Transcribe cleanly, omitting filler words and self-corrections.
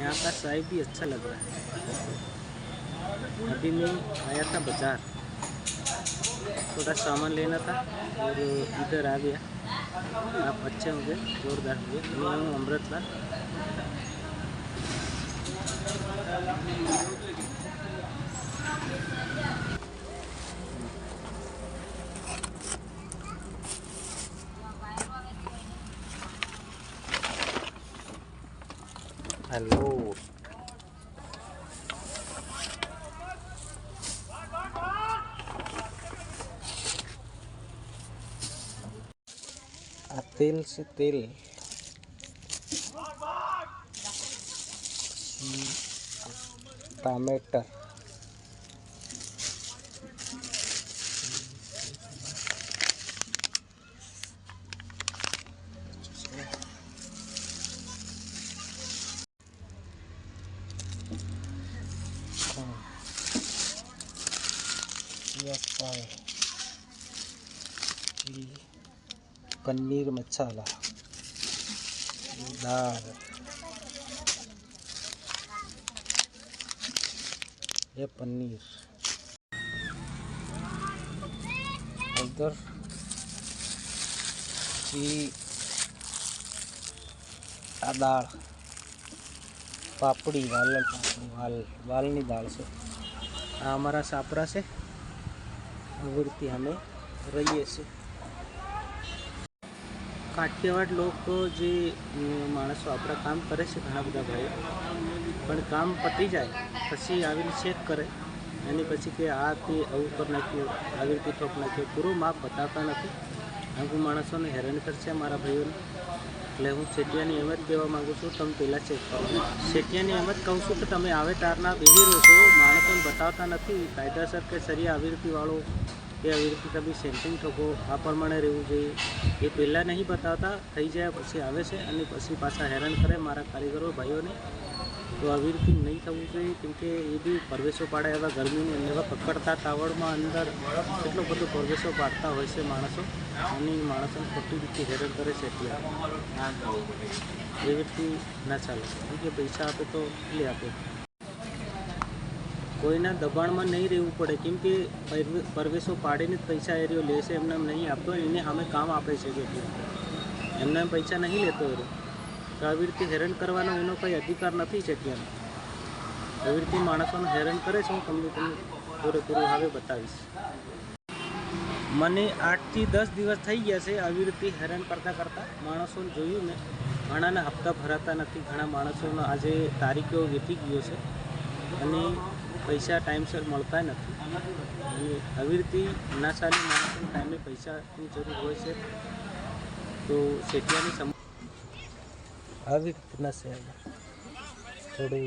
यहाँ का चाय भी अच्छा लग रहा है। अभी मैं आया था बाज़ार, थोड़ा सामान लेना था और इधर आ गया। आप अच्छे होंगे, जोरदार होंगे। मैं हूँ अमृतलाल। हेलो, तेल से तेल, टमाटर, पनीर मसाला, दाल, ये पनीर, उधर दाल, पापड़ी, वाल वालनी दाल से हमारा सापरा से आवृत्ति हमें रही से काठियावाड़ लोग जे माणसों अपना काम करे से घना बधा भाई पण काम पती जाए पछी आवीने चेक करे एनी पछी के आ ते आવું कर नाख्યું આવી રીતે ઠોક નાખ્યો પૂરો માપ બતાવતા નથી। આગુ માણસોને હેરાન કરશે મારા ભાઈઓને। એટલે હું શેઠિયાની એમ જ કહેવા માગું છું, તમે પહેલાં ચેક કરો। શેઠિયાની એમ જ કહું છું કે તમે આવે તારના બેસી રહો છો, માણસોને બતાવતા નથી કાયદાસર કે સરિયા આવીરીતિવાળો કે આવી રીતે તમે સેન્ટિંગ ઠોકો આ પ્રમાણે રહેવું જોઈએ એ પહેલાં નહીં બતાવતા, થઈ જાય પછી આવે છે અને પછી પાછા હેરાન કરે મારા કારીગરો ભાઈઓને। तो આવી રીતે નહીં થવું જોઈએ, કેમકે એ બી પરવેશો પાડે એવા ગરમીની એવા પકડતા તાવડમાં અંદર કેટલો બધો પરવેશો પાડતા હોય છે માણસો અને માણસોને ખોટી રીતે હેરાન કરે છે। એટલે એવી રીતે ના ચાલે, કેમ કે પૈસા આપે તો એટલે આપે, કોઈના દબાણમાં નહીં રહેવું પડે, કેમ કે પરવેશો પાડીને જ પૈસા એરિયો લે છે, એમને નહીં આપતો, એને સામે કામ આપે છે એટલે એમને પૈસા નહીં લેતો એરો। તો આવી રીતે હેરાન કરવાનો એનો કંઈ અધિકાર નથી છે ત્યાં। આવી રીતે માણસોને હેરાન કરે છે, હું તમને પૂરેપૂરું હવે બતાવીશ। મને 8 થી 10 દિવસ થઈ ગયા છે આવી રીતે હેરાન કરતાં માણસોને જોયું મેં। ઘણાના હપ્તા ભરાતા નથી, ઘણા માણસોનો આજે તારીખો વીતી ગયો છે અને પૈસા ટાઈમસર મળતા નથી અને આવી રીતે ના ચાલે। માણસોને ટાઈમે પૈસાની જરૂર હોય છે તો શેઠિયાની આવી રીતના છે થોડું